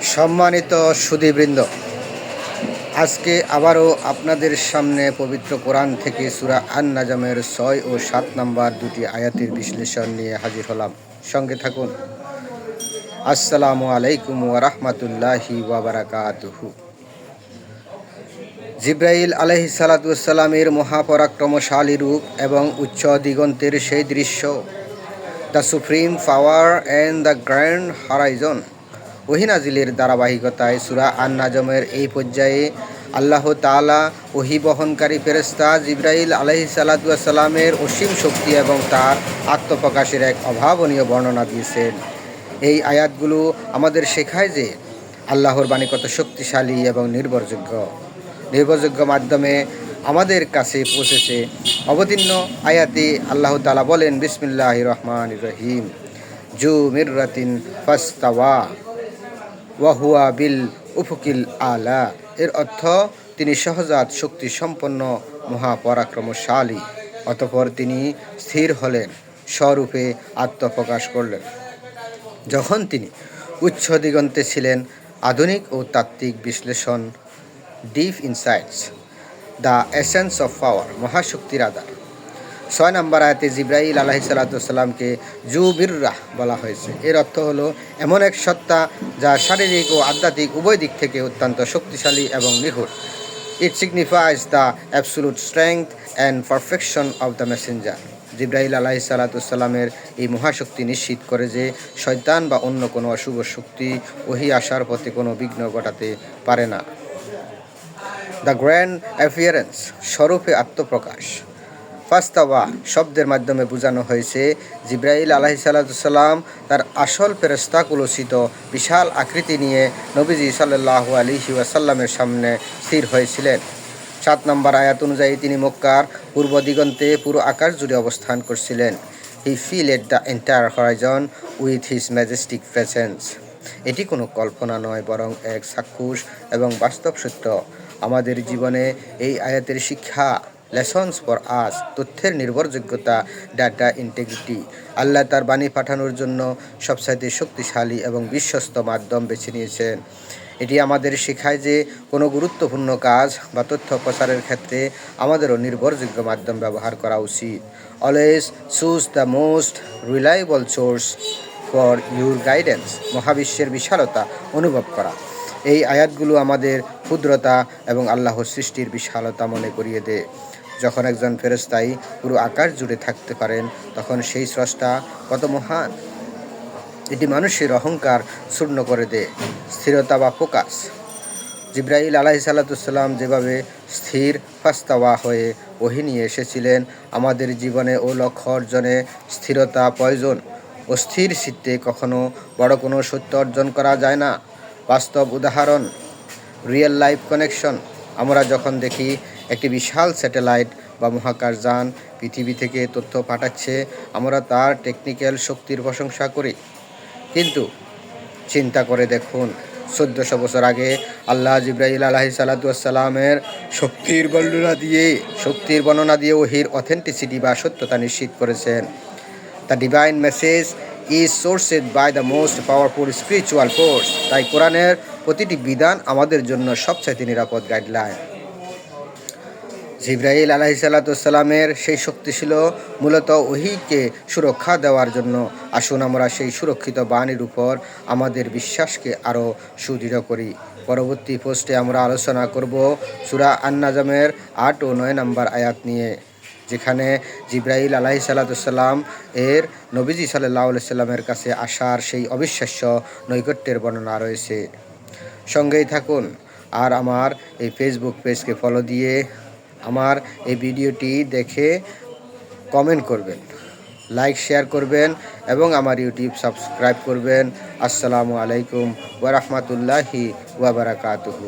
সম্মানিত সুধীবৃন্দ, আজকে আবারও আপনাদের সামনে পবিত্র কোরআন থেকে সূরা আন-নাজমের ৬ ও ৭ নম্বর দুটি আয়াতের বিশ্লেষণ নিয়ে হাজির হলাম। সঙ্গে থাকুন। আসসালামু আলাইকুম ওয়া রাহমাতুল্লাহি ওয়া বারাকাতুহু। জিবরাইল আলাইহিস সালাতু ওয়াস সালামের মহাপরাক্রমশালী রূপ এবং উচ্চ দিগন্তের সেই দৃশ্য, the supreme power and the grand horizon, ওহী নাজিলের ধারাবাহিকতায় সূরা আন-নাজমের এই পর্যায়ে আল্লাহ তাআলা ওহী বহনকারী ফেরেশতা জিবরাইল আলাইহিস সালাতু ওয়াস সালামের অসীম শক্তি এবং তার আত্মপ্রকাশের এক অভাবনীয় বর্ণনা দিয়েছেন। এই আয়াতগুলো আমাদের শেখায় যে আল্লাহর বাণী কত শক্তিশালী এবং নির্ভরযোগ্য মাধ্যমে আমাদের কাছে পৌঁছেছে। অবতীর্ণ আয়াতে আল্লাহ তাআলা বলেন, বিসমিল্লাহির রহমানির রহিম, জু মিররাতিন ফাস্তাওয়া ওয়াহুয়া বিল উফুকিল আলা। এর অর্থ, তিনি সহজাত শক্তি সম্পন্ন মহাপরাক্রমশালী। অতঃপর তিনি স্থির হলেন, স্বরূপে আত্মপ্রকাশ করলেন। যখন তিনি উচ্চ দিগন্তে ছিলেন। আধুনিক ও তাত্ত্বিক বিশ্লেষণ, deep insights, the essence of power, মহাশক্তির আধার। ৬ নম্বর আয়াতে জিবরাইল আলাইহিস সালাতু ওয়াস সালামকে জুবিররাহ বলা হয়েছে। এর অর্থ হলো এমন এক সত্তা যা শারীরিক ও আধ্যাত্মিক উভয় দিক থেকে অত্যন্ত শক্তিশালী এবং নিখুঁত। It signifies the absolute strength and perfection of the messenger. জিবরাইল আলাইহিস সালাতু ওয়াস সালামের এই মহাশক্তি নিশ্চিত করে যে শয়তান বা অন্য কোনো অশুভ শক্তি ওহী আসার পথে কোনো বিঘ্ন ঘটাতে পারে না। দ্য গ্র্যান্ড অ্যাপিয়ারেন্স, স্বরূপে আত্মপ্রকাশ। ফাস্তাওয়া শব্দের মাধ্যমে বোঝানো হয়েছে জিবরাইল আলাইহিস সালাতু ওয়াস সালাম তার আসল ফেরেশতা কুলসিত বিশাল আকৃতি নিয়ে নবীজি সাল্লাল্লাহু আলাইহি ওয়াসাল্লামের সামনে স্থির হয়েছিলেন। ৭ নম্বর আয়াত অনুযায়ী তিনি মক্কার পূর্ব দিগন্তে পুরো আকাশ জুড়ে অবস্থান করছিলেন। He filled the entire horizon with his majestic presence. এটি কোনো কল্পনা নয়, বরং এক চাক্ষুষ এবং বাস্তব সত্য। আমাদের জীবনে এই আয়াতের শিক্ষা, লেসন্স ফর আস, তথ্যের নির্ভরযোগ্যতা, ডাটা ইন্টিগ্রিটি। আল্লাহ তার বাণী পাঠানোর জন্য সবচাইতে শক্তিশালী এবং বিশ্বস্ত মাধ্যম বেছে নিয়েছেন। এটি আমাদের শেখায় যে কোনো গুরুত্বপূর্ণ কাজ বা তথ্য প্রচারের ক্ষেত্রে আমাদেরও নির্ভরযোগ্য মাধ্যম ব্যবহার করা উচিত। Always choose the most reliable source for your guidance. মহাবিশ্বের বিশালতা অনুভব করা। এই আয়াতগুলো আমাদের ক্ষুদ্রতা এবং আল্লাহর সৃষ্টির বিশালতা মনে করিয়ে দেয়। যখন একজন ফেরেশতাই পুরো আকাশ জুড়ে থাকতে পারেন, তখন সেই স্রষ্টা কত মহান। এটি মানুষের অহংকার চূর্ণ করে দেয়। স্থিরতা বা ফোকাস। জিবরাইল আলাইহিস সালাতু ওয়াস সালাম যেভাবে স্থির ফাস্তাওয়া হয়ে ওহী নিয়ে এসেছিলেন, আমাদের জীবনে ও লক্ষ্য অর্জনে স্থিরতা প্রয়োজন। অস্থির চিত্তে কখনো বড় কোনো সত্য অর্জন করা যায় না। বাস্তব উদাহরণ, রিয়েল লাইফ কানেকশন। আমরা যখন দেখি একটি বিশাল স্যাটেলাইট বা মহাকাশযান পৃথিবী থেকে তথ্য পাঠাচ্ছে, আমরা তার টেকনিক্যাল শক্তির প্রশংসা করি। কিন্তু চিন্তা করে দেখুন, ১৪০০ বছর আগে আল্লাহ জিবরাইল আলাইহিস সালাতু ওয়াস সালামের শক্তির বর্ণনা দিয়ে ওহীর অথেন্টিসিটি বা সত্যতা নিশ্চিত করেছেন। The divine message is sourced by the most powerful spiritual force. তাই কোরআনের প্রতিটি বিধান আমাদের জন্য সবচাইতে নিরাপদ গাইডলাইন। জিবরাইল আলাইহিস সালাতু ওয়াস সালামের সেই শক্তি ছিল মূলত ওহীকে সুরক্ষা দেওয়ার জন্য। আসুন আমরা সেই সুরক্ষিত বাণীর উপর আমাদের বিশ্বাসকে আরও সুদৃঢ় করি। পরবর্তী পোস্টে আমরা আলোচনা করব সূরা আন-নাজমের ৮ ও ৯ নম্বর আয়াত নিয়ে, যেখানে জিবরাইল আলাইহিস সালাতু ওয়াস সালাম এর নবীজি সাল্লাল্লাহু আলাইহি সাল্লামের কাছে আসার সেই অবিশ্বাস্য নৈকট্যের বর্ণনা রয়েছে। সঙ্গেই থাকুন আর আমার এই ফেসবুক পেজকে ফলো দিয়ে আমার এই ভিডিওটি দেখে কমেন্ট করবেন, লাইক শেয়ার করবেন এবং আমার ইউটিউব সাবস্ক্রাইব করবেন। আসসালামু আলাইকুম ওয়া রাহমাতুল্লাহি ওয়া বারাকাতুহু।